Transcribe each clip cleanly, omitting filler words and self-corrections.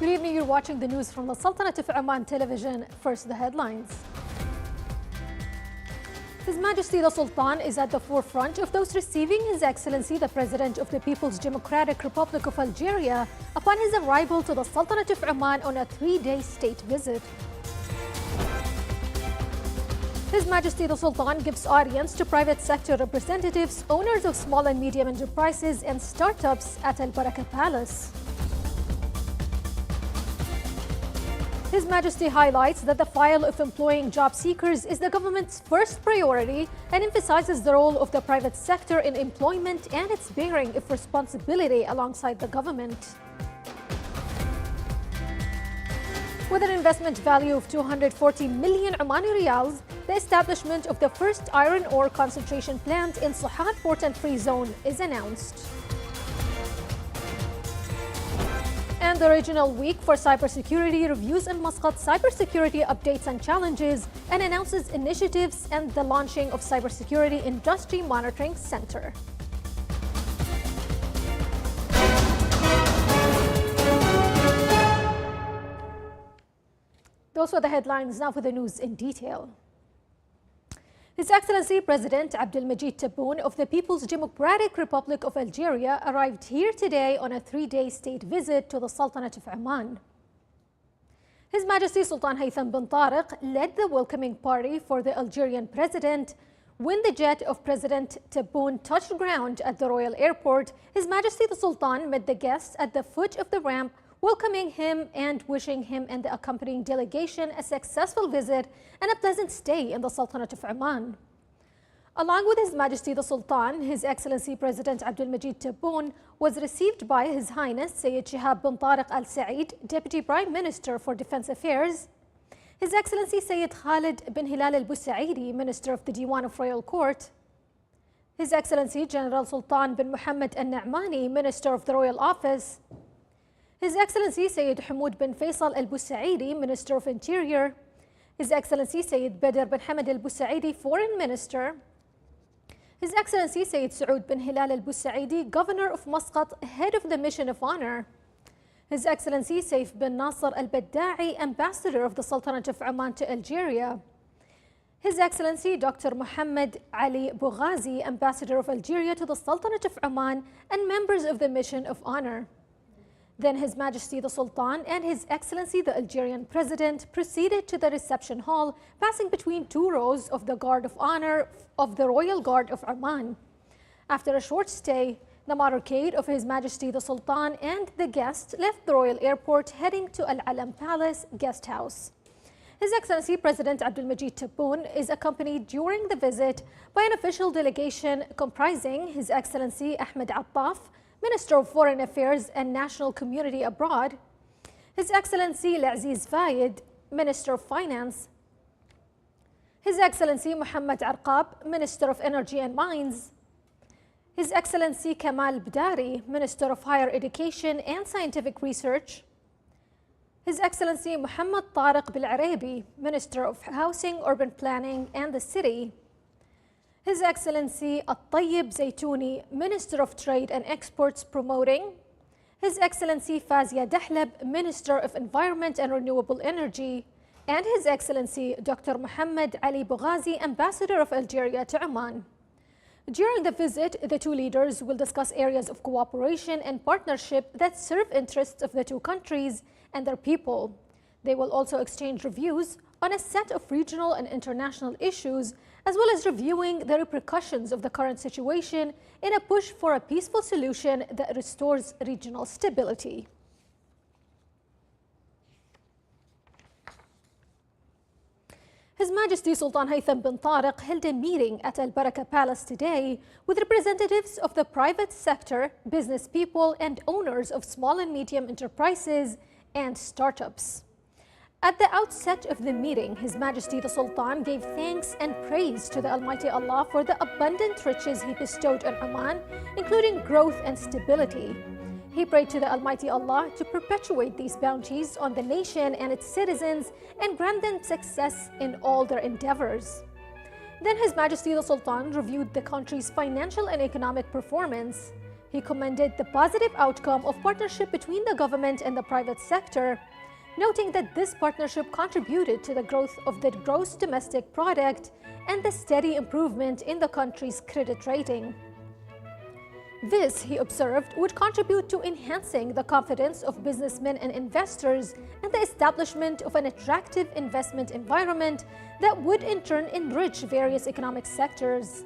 Good evening, you're watching the news from the Sultanate of Oman television. First, the headlines. His Majesty the Sultan is at the forefront of those receiving His Excellency the President of the People's Democratic Republic of Algeria upon his arrival to the Sultanate of Oman on a 3-day state visit. His Majesty the Sultan gives audience to private sector representatives, owners of small and medium enterprises and startups at Al Baraka Palace. His Majesty highlights that the file of employing job seekers is the government's first priority and emphasizes the role of the private sector in employment and its bearing of responsibility alongside the government. With an investment value of 240 million Omani riyals, the establishment of the first iron ore concentration plant in Suhat Port and Free Zone is announced. And the Regional Week for Cybersecurity reviews in Muscat cybersecurity updates and challenges and announces initiatives and the launching of Cybersecurity Industry Monitoring Center. Those were the headlines. Now for the news in detail. His Excellency President Abdelmajid Tebboune of the People's Democratic Republic of Algeria arrived here today on a 3-day state visit to the Sultanate of Oman. His Majesty Sultan Haytham bin Tariq led the welcoming party for the Algerian president. When the jet of President Tebboune touched ground at the Royal Airport, His Majesty the Sultan met the guests at the foot of the ramp, welcoming him and wishing him and the accompanying delegation a successful visit and a pleasant stay in the Sultanate of Oman. Along with His Majesty the Sultan, His Excellency President Abdelmajid Tebboune was received by His Highness Sayyid Shihab bin Tariq Al Said, Deputy Prime Minister for Defense Affairs, His Excellency Sayyid Khalid bin Hilal Al Busaidi, Minister of the Diwan of Royal Court, His Excellency General Sultan bin Muhammad Al Na'mani, Minister of the Royal Office, His Excellency Sayyid Hamoud bin Faisal Al Busaidi, Minister of Interior, His Excellency Sayyid Badr bin Hamad Al Busaidi, Foreign Minister, His Excellency Sayyid Saud bin Hilal Al Busaidi, Governor of Muscat, Head of the Mission of Honor, His Excellency Saif bin Nasser Al Badda'i, Ambassador of the Sultanate of Oman to Algeria, His Excellency Dr. Muhammad Ali Bougazi, Ambassador of Algeria to the Sultanate of Oman and members of the Mission of Honor. Then His Majesty the Sultan and His Excellency the Algerian President proceeded to the reception hall, passing between 2 rows of the Guard of Honor of the Royal Guard of Oman. After a short stay, the motorcade of His Majesty the Sultan and the guests left the Royal Airport heading to Al Alam Palace Guest House. His Excellency President Abdelmajid Tebboune is accompanied during the visit by an official delegation comprising His Excellency Ahmed Attaf, Minister of Foreign Affairs and National Community Abroad, His Excellency Al-Aziz Fayed, Minister of Finance, His Excellency Muhammad Arqab, Minister of Energy and Mines, His Excellency Kamal Bdari, Minister of Higher Education and Scientific Research, His Excellency Muhammad Tariq Bil-Arabi, Minister of Housing, Urban Planning and the City, His Excellency At-Tayyib Zaytouni, Minister of Trade and Exports Promoting, His Excellency Fazia Dahlab, Minister of Environment and Renewable Energy, and His Excellency Dr. Muhammad Ali Bougazi, Ambassador of Algeria to Oman. During the visit, the 2 leaders will discuss areas of cooperation and partnership that serve interests of the 2 countries and their people. They will also exchange reviews on a set of regional and international issues, as well as reviewing the repercussions of the current situation in a push for a peaceful solution that restores regional stability. His Majesty Sultan Haytham bin Tariq held a meeting at Al Baraka Palace today with representatives of the private sector, business people, and owners of small and medium enterprises and startups. At the outset of the meeting, His Majesty the Sultan gave thanks and praise to the Almighty Allah for the abundant riches He bestowed on Oman, including growth and stability. He prayed to the Almighty Allah to perpetuate these bounties on the nation and its citizens and grant them success in all their endeavors. Then His Majesty the Sultan reviewed the country's financial and economic performance. He commended the positive outcome of partnership between the government and the private sector, noting that this partnership contributed to the growth of the gross domestic product and the steady improvement in the country's credit rating. This, he observed, would contribute to enhancing the confidence of businessmen and investors and the establishment of an attractive investment environment that would in turn enrich various economic sectors.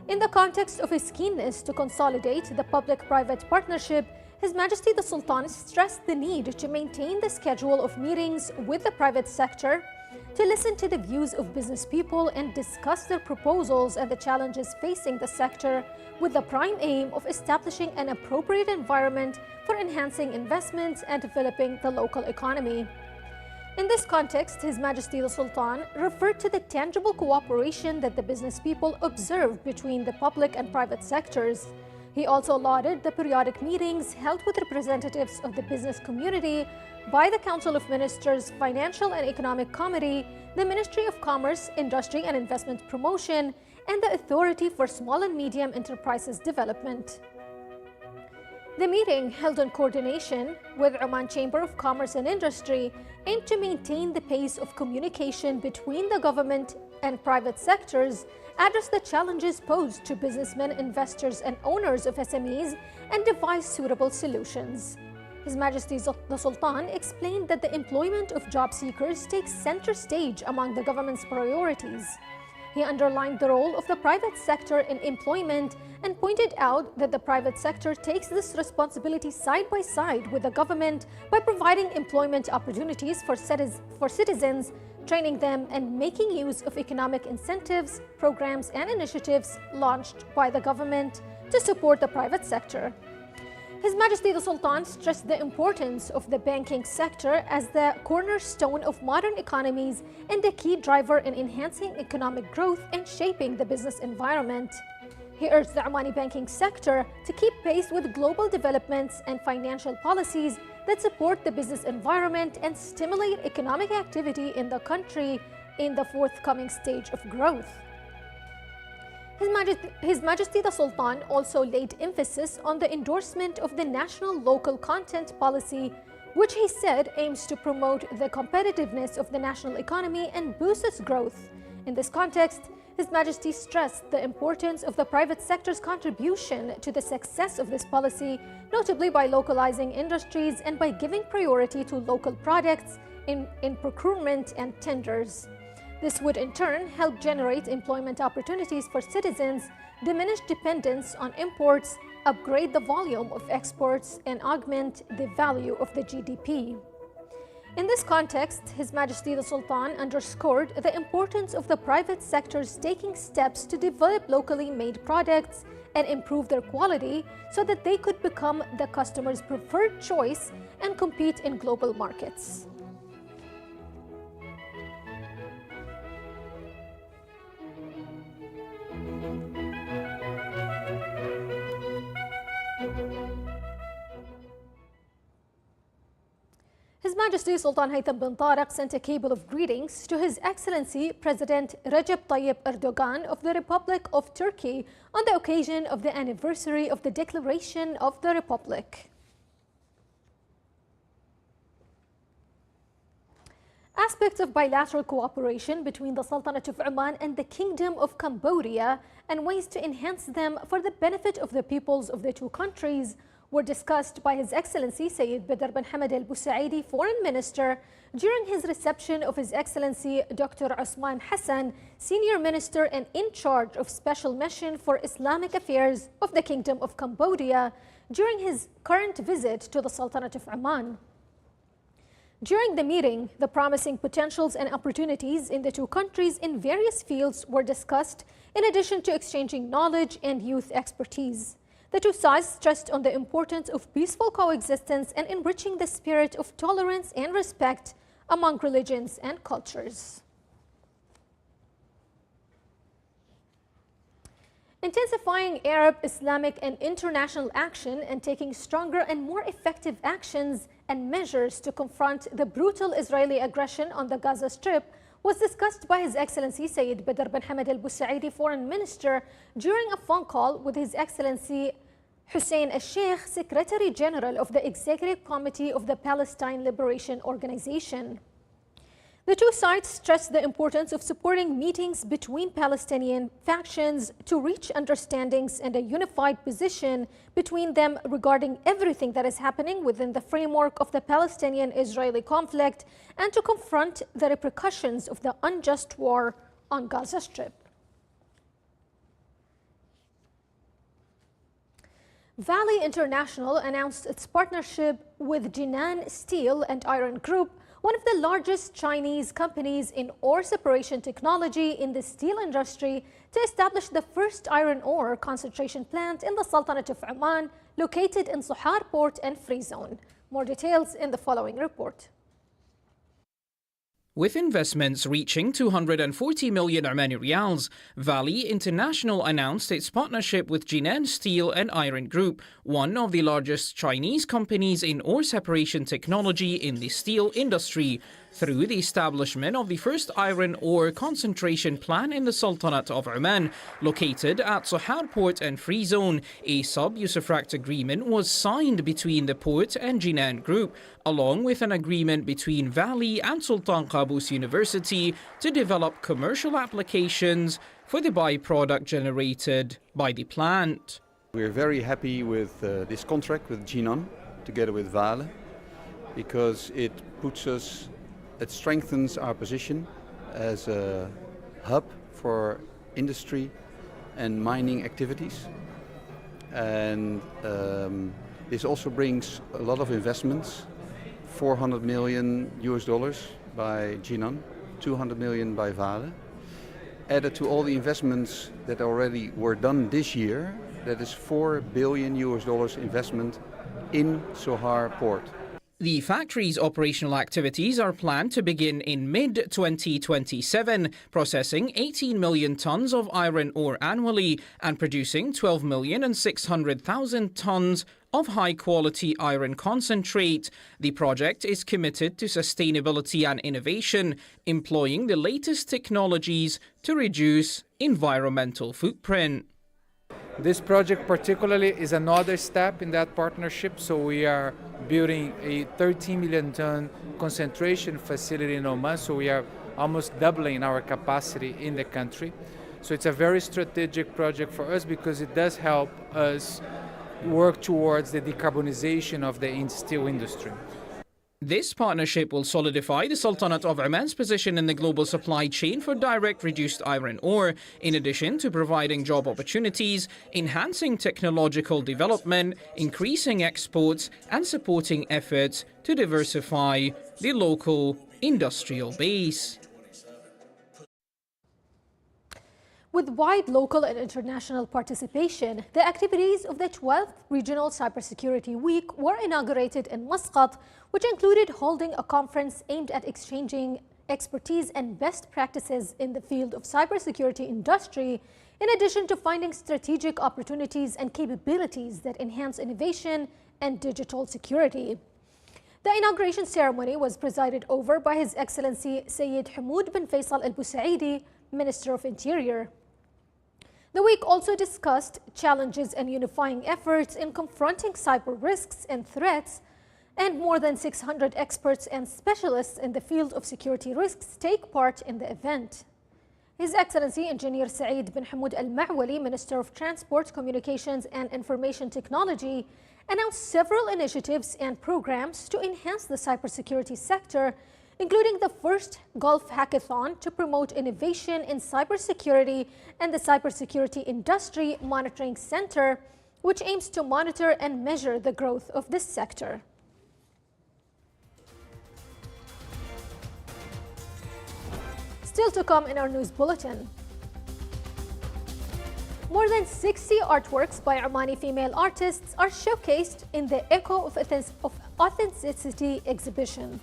In the context of his keenness to consolidate the public-private partnership, His Majesty the Sultan stressed the need to maintain the schedule of meetings with the private sector, to listen to the views of business people and discuss their proposals and the challenges facing the sector, with the prime aim of establishing an appropriate environment for enhancing investments and developing the local economy. In this context, His Majesty the Sultan referred to the tangible cooperation that the business people observed between the public and private sectors. He also lauded the periodic meetings held with representatives of the business community by the Council of Ministers, Financial and Economic Committee, the Ministry of Commerce, Industry and Investment Promotion, and the Authority for Small and Medium Enterprises Development. The meeting, held in coordination with Oman Chamber of Commerce and Industry, aimed to maintain the pace of communication between the government and private sectors, address the challenges posed to businessmen, investors, and owners of SMEs, and devise suitable solutions. His Majesty the Sultan explained that the employment of job seekers takes center stage among the government's priorities. He underlined the role of the private sector in employment and pointed out that the private sector takes this responsibility side by side with the government by providing employment opportunities for citizens, training them, and making use of economic incentives, programs, and initiatives launched by the government to support the private sector. His Majesty the Sultan stressed the importance of the banking sector as the cornerstone of modern economies and a key driver in enhancing economic growth and shaping the business environment. He urged the Omani banking sector to keep pace with global developments and financial policies that support the business environment and stimulate economic activity in the country in the forthcoming stage of growth. His Majesty the Sultan also laid emphasis on the endorsement of the National Local Content Policy, which he said aims to promote the competitiveness of the national economy and boost its growth. In this context, His Majesty stressed the importance of the private sector's contribution to the success of this policy, notably by localizing industries and by giving priority to local products in procurement and tenders. This would in turn help generate employment opportunities for citizens, diminish dependence on imports, upgrade the volume of exports, and augment the value of the GDP. In this context, His Majesty the Sultan underscored the importance of the private sector's taking steps to develop locally made products and improve their quality so that they could become the customer's preferred choice and compete in global markets. His Majesty Sultan Haytham bin Tariq sent a cable of greetings to His Excellency President Recep Tayyip Erdogan of the Republic of Turkey on the occasion of the anniversary of the Declaration of the Republic. Aspects of bilateral cooperation between the Sultanate of Oman and the Kingdom of Cambodia and ways to enhance them for the benefit of the peoples of the two countries were discussed by His Excellency Sayyid Badr bin Hamad Al Busaidi, Foreign Minister, during his reception of His Excellency Dr. Osman Hassan, Senior Minister and in charge of Special Mission for Islamic Affairs of the Kingdom of Cambodia, during his current visit to the Sultanate of Oman. During the meeting, the promising potentials and opportunities in the two countries in various fields were discussed, in addition to exchanging knowledge and youth expertise. The two sides stressed on the importance of peaceful coexistence and enriching the spirit of tolerance and respect among religions and cultures. Intensifying Arab, Islamic, and international action and taking stronger and more effective actions and measures to confront the brutal Israeli aggression on the Gaza Strip was discussed by His Excellency Sayyid Badr bin Hamad Al Busaidi, Foreign Minister, during a phone call with His Excellency Hussein al-Sheikh, Secretary General of the Executive Committee of the Palestine Liberation Organization. The two sides stressed the importance of supporting meetings between Palestinian factions to reach understandings and a unified position between them regarding everything that is happening within the framework of the Palestinian-Israeli conflict and to confront the repercussions of the unjust war on Gaza Strip. Valley International announced its partnership with Jinan Steel and Iron Group, one of the largest Chinese companies in ore separation technology in the steel industry, to establish the first iron ore concentration plant in the Sultanate of Oman, located in Sohar Port and Free Zone. More details in the following report. With investments reaching 240 million Omani Riyals, Valley International announced its partnership with Jinan Steel and Iron Group, one of the largest Chinese companies in ore separation technology in the steel industry, through the establishment of the first iron ore concentration plant in the Sultanate of Oman, located at Sohar Port and Free Zone. A sub-usufruct agreement was signed between the port and Jinan Group, along with an agreement between Valley and Sultan Qaboos University to develop commercial applications for the byproduct generated by the plant. We're very happy with this contract with Jinan, together with Vale, because it strengthens our position as a hub for industry and mining activities. And this also brings a lot of investments, $400 million by Jinan, 200 million by Vale. Added to all the investments that already were done this year, that is $4 billion investment in Sohar Port. The factory's operational activities are planned to begin in mid-2027, processing 18 million tons of iron ore annually and producing 12,600,000 tons of high-quality iron concentrate. The project is committed to sustainability and innovation, employing the latest technologies to reduce environmental footprint. This project particularly is another step in that partnership, so we are building a 13 million ton concentration facility in Oman, so we are almost doubling our capacity in the country. So it's a very strategic project for us because it does help us work towards the decarbonization of the steel industry. This partnership will solidify the Sultanate of Oman's position in the global supply chain for direct reduced iron ore, in addition to providing job opportunities, enhancing technological development, increasing exports, and supporting efforts to diversify the local industrial base. With wide local and international participation, the activities of the 12th Regional Cybersecurity Week were inaugurated in Muscat, which included holding a conference aimed at exchanging expertise and best practices in the field of cybersecurity industry, in addition to finding strategic opportunities and capabilities that enhance innovation and digital security. The inauguration ceremony was presided over by His Excellency Sayyid Hamoud bin Faisal Al Busaidi, Minister of Interior. The week also discussed challenges and unifying efforts in confronting cyber risks and threats, and more than 600 experts and specialists in the field of security risks take part in the event. His Excellency Engineer Saeed bin Hamoud Al Ma'wali, Minister of Transport, Communications and Information Technology, announced several initiatives and programs to enhance the cybersecurity sector, including the first Gulf Hackathon to promote innovation in cybersecurity and the Cybersecurity Industry Monitoring Center, which aims to monitor and measure the growth of this sector. Still to come in our news bulletin. More than 60 artworks by Omani female artists are showcased in the Echo of Authenticity exhibition.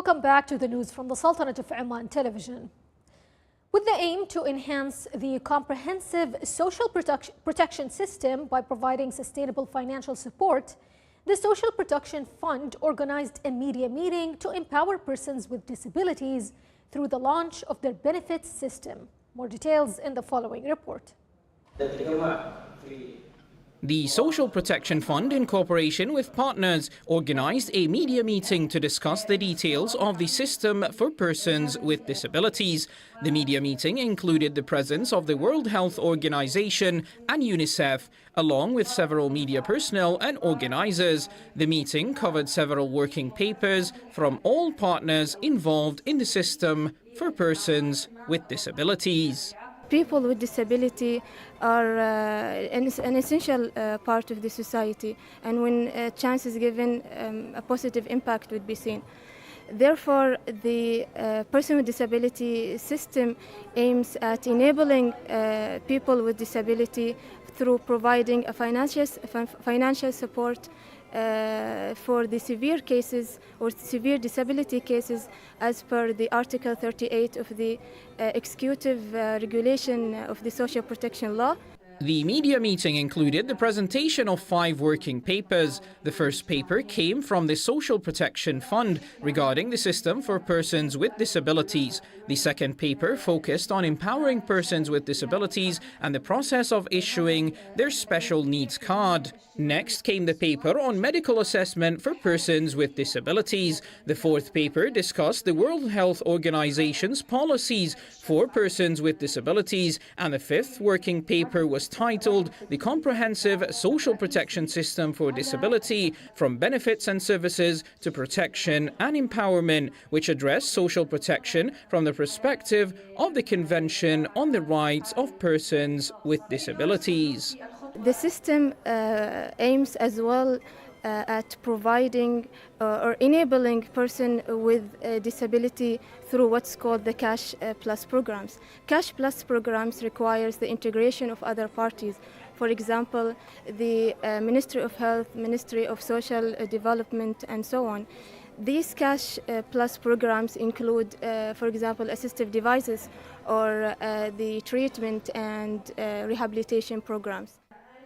Welcome back to the news from the Sultanate of Oman television. With the aim to enhance the comprehensive social protection system by providing sustainable financial support, the Social Protection Fund organized a media meeting to empower persons with disabilities through the launch of their benefits system. More details in the following report. The Social Protection Fund, in cooperation with partners, organized a media meeting to discuss the details of the system for persons with disabilities. The media meeting included the presence of the World Health Organization and UNICEF, along with several media personnel and organizers. The meeting covered several working papers from all partners involved in the system for persons with disabilities. People with disability are an essential part of the society, and when a chance is given, a positive impact would be seen. Therefore, the person with disability system aims at enabling people with disability through providing a financial support for the severe cases or severe disability cases as per the Article 38 of the Executive Regulation of the Social Protection Law. The media meeting included the presentation of 5 working papers. The first paper came from the Social Protection Fund regarding the system for persons with disabilities. The second paper focused on empowering persons with disabilities and the process of issuing their special needs card. Next came the paper on medical assessment for persons with disabilities. The fourth paper discussed the World Health Organization's policies for persons with disabilities, and the fifth working paper was titled The Comprehensive Social Protection System for Disability, from Benefits and Services to Protection and Empowerment, which addressed social protection from the perspective of the Convention on the Rights of Persons with Disabilities. The system aims as well at providing or enabling person with a disability through what's called the Cash Plus programs. Cash Plus programs requires the integration of other parties. For example, the Ministry of Health, Ministry of Social Development, and so on. These Cash Plus programs include, for example, assistive devices or the treatment and rehabilitation programs.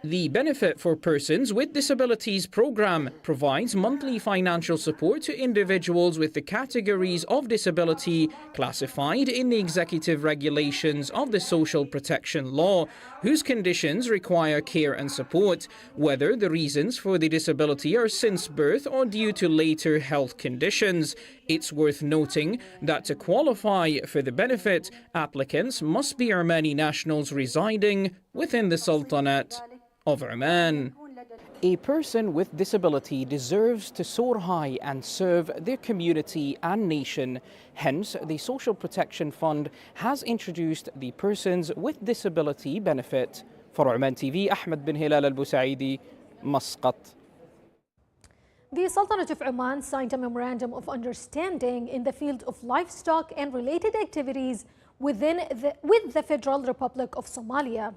The Benefit for Persons with Disabilities program provides monthly financial support to individuals with the categories of disability classified in the executive regulations of the Social Protection Law, whose conditions require care and support, whether the reasons for the disability are since birth or due to later health conditions. It's worth noting that to qualify for the benefit, applicants must be Omani nationals residing within the Sultanate of Oman. A person with disability deserves to soar high and serve their community and nation. Hence, the Social Protection Fund has introduced the Persons with Disability Benefit. For Oman TV, Ahmed bin Hilal al-Busaidi, Muscat. The Sultanate of Oman signed a memorandum of understanding in the field of livestock and related activities with the Federal Republic of Somalia.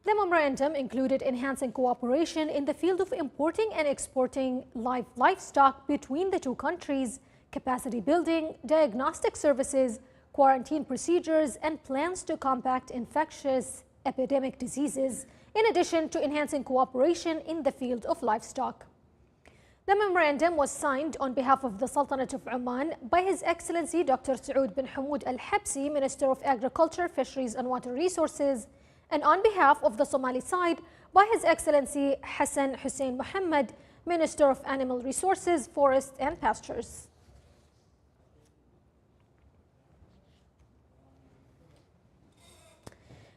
The memorandum included enhancing cooperation in the field of importing and exporting livestock between the two countries, capacity building, diagnostic services, quarantine procedures, and plans to combat infectious epidemic diseases, in addition to enhancing cooperation in the field of livestock. The memorandum was signed on behalf of the Sultanate of Oman by His Excellency Dr. Saud bin Hamoud Al-Habsi, Minister of Agriculture, Fisheries and Water Resources, and on behalf of the Somali side by His Excellency Hassan Hussein Mohammed, Minister of Animal Resources, Forests and Pastures.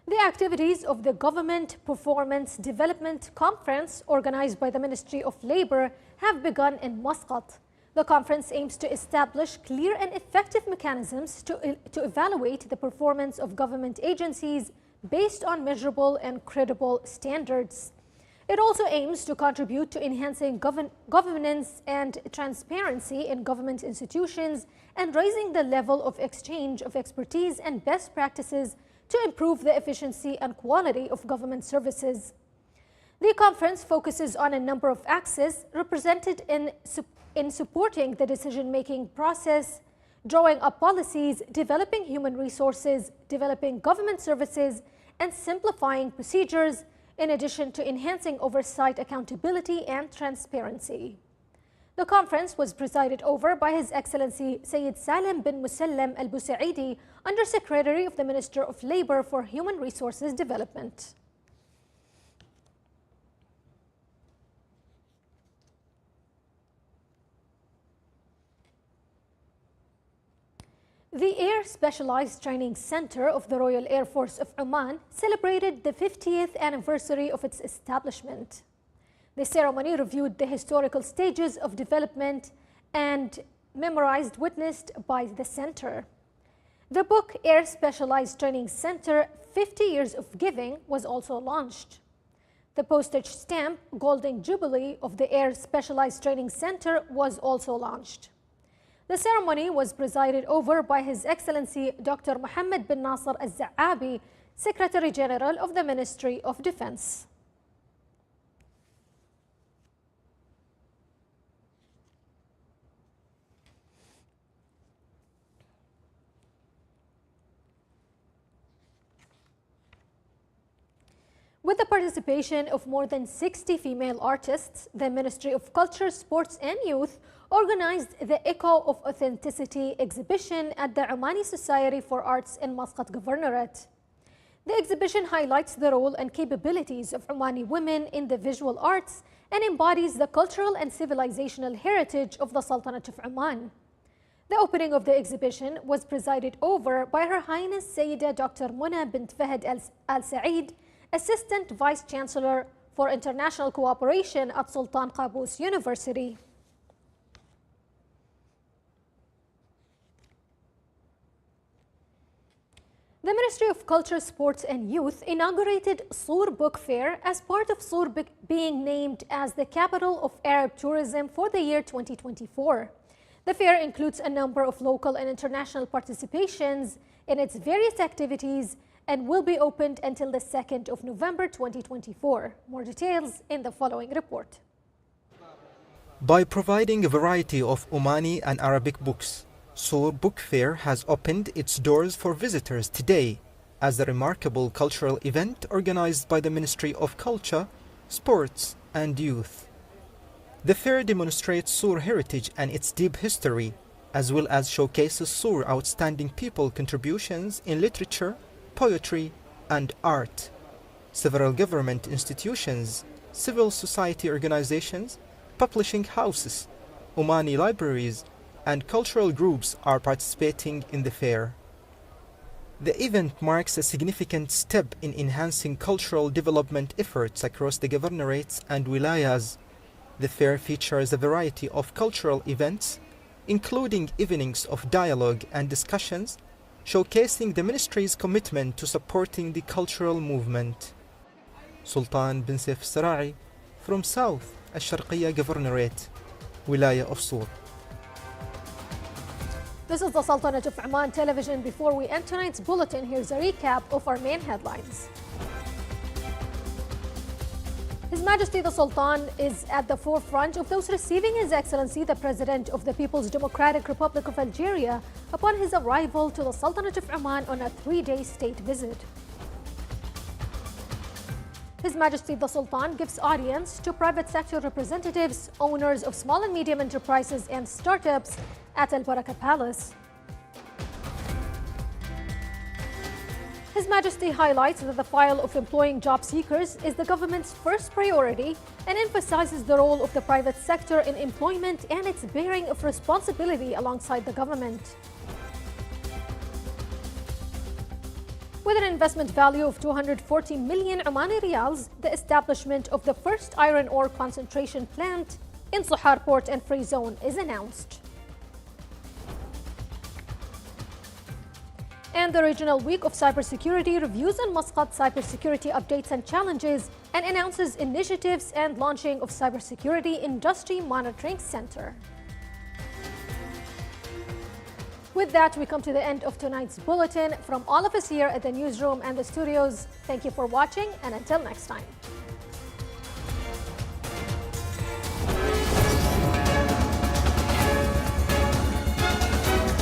The activities of the Government Performance Development Conference organized by the Ministry of Labor have begun in Muscat. The conference aims to establish clear and effective mechanisms to evaluate the performance of government agencies based on measurable and credible standards. It also aims to contribute to enhancing governance and transparency in government institutions and raising the level of exchange of expertise and best practices to improve the efficiency and quality of government services. The conference focuses on a number of axes represented in supporting the decision-making process drawing up policies, developing human resources, developing government services, and simplifying procedures, in addition to enhancing oversight, accountability, and transparency. The conference was presided over by His Excellency Sayyid Salim bin Musallam Al Busaidi, Undersecretary of the Minister of Labor for Human Resources Development. The Air Specialized Training Center of the Royal Air Force of Oman celebrated the 50th anniversary of its establishment. The ceremony reviewed the historical stages of development and memorized witnessed by the center. The book Air Specialized Training Center 50 Years of Giving was also launched. The postage stamp Golden Jubilee of the Air Specialized Training Center was also launched. The ceremony was presided over by His Excellency Dr. Mohammed bin Nasser Al-Za'abi, Secretary General of the Ministry of Defense. With the participation of more than 60 female artists, the Ministry of Culture, Sports and Youth organized the Echo of Authenticity exhibition at the Omani Society for Arts in Muscat Governorate. The exhibition highlights the role and capabilities of Omani women in the visual arts and embodies the cultural and civilizational heritage of the Sultanate of Oman. The opening of the exhibition was presided over by Her Highness Sayyida Dr. Muna bint Fahd Al Saeed, Assistant Vice Chancellor for International Cooperation at Sultan Qaboos University. The Ministry of Culture, Sports and Youth inaugurated Sur Book Fair as part of Sur Book being named as the capital of Arab tourism for the year 2024. The fair includes a number of local and international participations in its various activities and will be opened until the 2nd of November 2024. More details in the following report. By providing a variety of Omani and Arabic books, Sur Book Fair has opened its doors for visitors today as a remarkable cultural event organized by the Ministry of Culture, Sports and Youth. The fair demonstrates Sur heritage and its deep history, as well as showcases Sur outstanding people contributions in literature, poetry and art. Several government institutions, civil society organizations, publishing houses, Omani libraries and cultural groups are participating in the fair. The event marks a significant step in enhancing cultural development efforts across the governorates and wilayas. The fair features a variety of cultural events, including evenings of dialogue and discussions, showcasing the ministry's commitment to supporting the cultural movement. Sultan bin Saif Sara'i from South Al-Sharqiyya Governorate, Wilaya of Sur. This is the Sultanate of Oman television. Before we end tonight's bulletin, here's a recap of our main headlines. His Majesty the Sultan is at the forefront of those receiving His Excellency the President of the People's Democratic Republic of Algeria upon his arrival to the Sultanate of Oman on a 3-day state visit. His Majesty the Sultan gives audience to private sector representatives, owners of small and medium enterprises and startups at Al Baraka Palace. His Majesty highlights that the file of employing job seekers is the government's first priority and emphasizes the role of the private sector in employment and its bearing of responsibility alongside the government. With an investment value of 240 million Omani riyals, the establishment of the first iron ore concentration plant in Sohar Port and Free Zone is announced. And the Regional Week of Cybersecurity reviews on Muscat cybersecurity updates and challenges and announces initiatives and launching of Cybersecurity Industry Monitoring Center. With that, we come to the end of tonight's bulletin. From all of us here at the newsroom and the studios, thank you for watching, and until next time.